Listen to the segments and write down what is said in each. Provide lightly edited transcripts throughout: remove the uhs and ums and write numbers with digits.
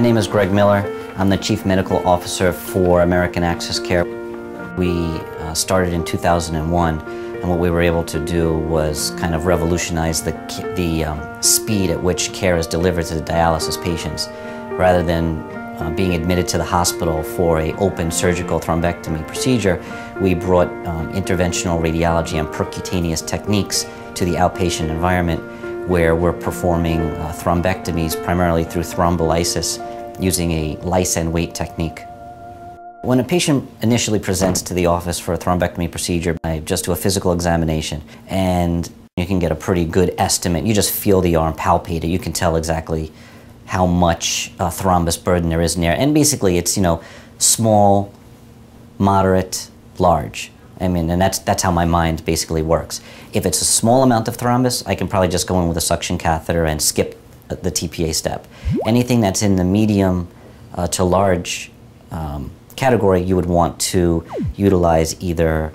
My name is Greg Miller. I'm the Chief Medical Officer for American Access Care. We started in 2001, and what we were able to do was kind of revolutionize the speed at which care is delivered to the dialysis patients. Rather than being admitted to the hospital for an open surgical thrombectomy procedure, we brought interventional radiology and percutaneous techniques to the outpatient environment, where we're performing thrombectomies primarily through thrombolysis using a Lyser weight technique. When a patient initially presents to the office for a thrombectomy procedure, I just do a physical examination, and you can get a pretty good estimate. You just feel the arm, palpate it, you can tell exactly how much thrombus burden there is in there. And basically it's, small, moderate, large. And that's how my mind basically works. If it's a small amount of thrombus, I can probably just go in with a suction catheter and skip the TPA step. Anything that's in the medium to large category, you would want to utilize either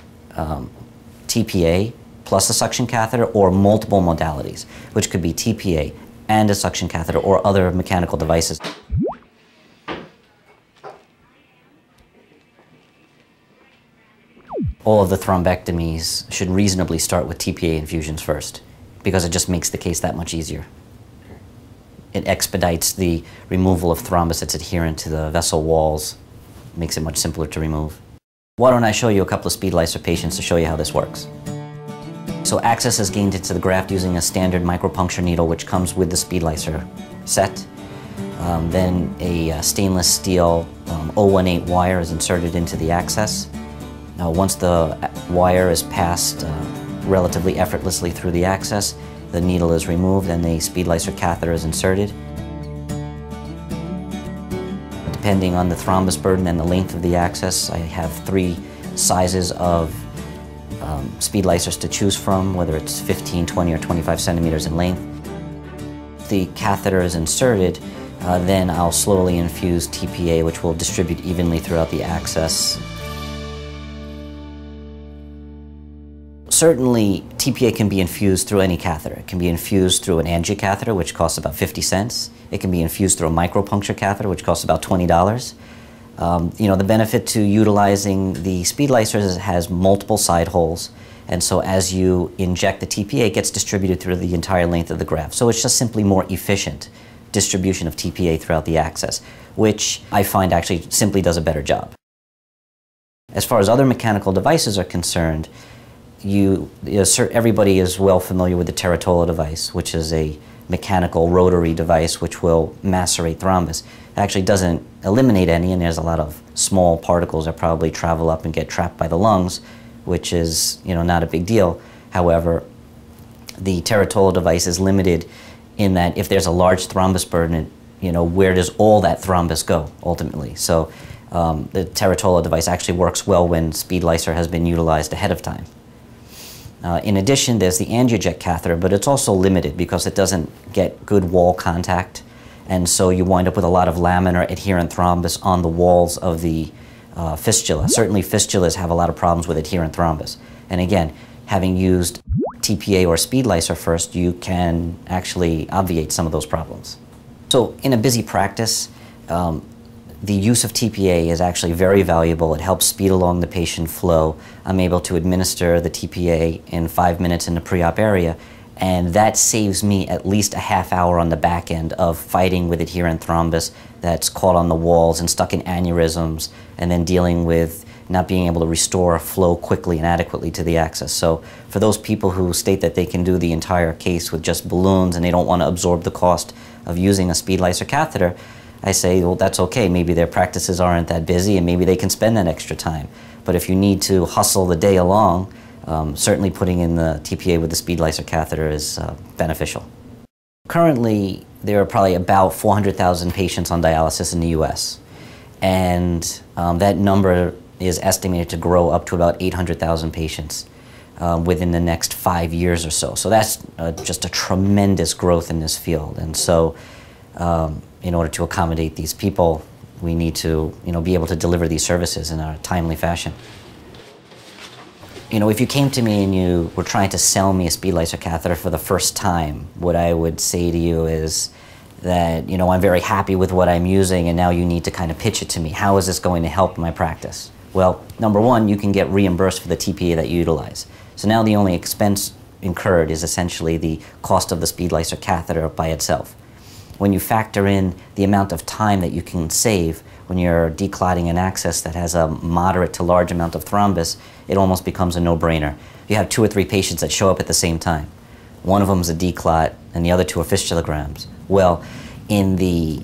TPA plus a suction catheter or multiple modalities, which could be TPA and a suction catheter or other mechanical devices. All of the thrombectomies should reasonably start with TPA infusions first, because it just makes the case that much easier. It expedites the removal of thrombus that's adherent to the vessel walls, makes it much simpler to remove. Why don't I show you a couple of speed Lyser patients to show you how this works. So access is gained into the graft using a standard micropuncture needle, which comes with the speed Lyser set. Then a stainless steel 018 wire is inserted into the access. Now, once the wire is passed relatively effortlessly through the access, the needle is removed and the speed Lyser catheter is inserted. Depending on the thrombus burden and the length of the access, I have 3 sizes of speed Lysers to choose from, whether it's 15, 20, or 25 centimeters in length. The catheter is inserted, then I'll slowly infuse TPA, which will distribute evenly throughout the access. Certainly, TPA can be infused through any catheter. It can be infused through an angiocatheter, which costs about 50 cents. It can be infused through a micropuncture catheter, which costs about $20. The benefit to utilizing the speed Lyser is it has multiple side holes, and so as you inject the TPA, it gets distributed through the entire length of the graft. So it's just simply more efficient distribution of TPA throughout the access, which I find actually simply does a better job. As far as other mechanical devices are concerned, everybody is well familiar with the Teratola device, which is a mechanical rotary device which will macerate thrombus. It actually doesn't eliminate any, and there's a lot of small particles that probably travel up and get trapped by the lungs, which is not a big deal. However, the Teratola device is limited in that if there's a large thrombus burden, where does all that thrombus go ultimately? So the Teratola device actually works well when speed Lyser has been utilized ahead of time. In addition, there's the angiojet catheter, but it's also limited because it doesn't get good wall contact, and so you wind up with a lot of laminar adherent thrombus on the walls of the fistula. Certainly fistulas have a lot of problems with adherent thrombus. And again, having used TPA or speed Lyser first, you can actually obviate some of those problems. So in a busy practice, the use of TPA is actually very valuable. It helps speed along the patient flow. I'm able to administer the TPA in 5 minutes in the pre-op area, and that saves me at least a half hour on the back end of fighting with adherent thrombus that's caught on the walls and stuck in aneurysms, and then dealing with not being able to restore flow quickly and adequately to the access. So for those people who state that they can do the entire case with just balloons and they don't want to absorb the cost of using a speed Lyser catheter, I say, well, that's okay. Maybe their practices aren't that busy and maybe they can spend that extra time. But if you need to hustle the day along, certainly putting in the TPA with the speed Lyser catheter is beneficial. Currently, there are probably about 400,000 patients on dialysis in the US. And that number is estimated to grow up to about 800,000 patients within the next 5 years or so. So that's just a tremendous growth in this field. And so in order to accommodate these people, we need to be able to deliver these services in a timely fashion. If you came to me and you were trying to sell me a speed Lyser catheter for the first time, what I would say to you is, that, you know, I'm very happy with what I'm using and now you need to kind of pitch it to me. How is this going to help my practice? Well, number one, you can get reimbursed for the TPA that you utilize. So now the only expense incurred is essentially the cost of the speed Lyser catheter by itself. When you factor in the amount of time that you can save when you're declotting an access that has a moderate to large amount of thrombus, it almost becomes a no-brainer. You have 2 or 3 patients that show up at the same time. One of them is a declot and the other 2 are fistulograms. Well, in the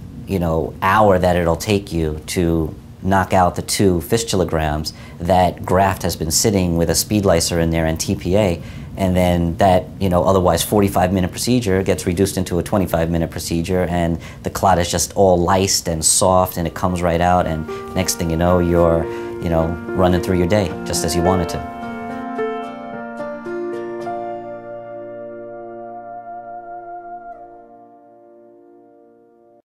hour that it'll take you to knock out the 2 fistulograms, that graft has been sitting with a speed Lyser in there and TPA, and then that otherwise 45-minute procedure gets reduced into a 25-minute procedure, and the clot is just all lysed and soft and it comes right out, and next thing you know, you're running through your day just as you wanted to.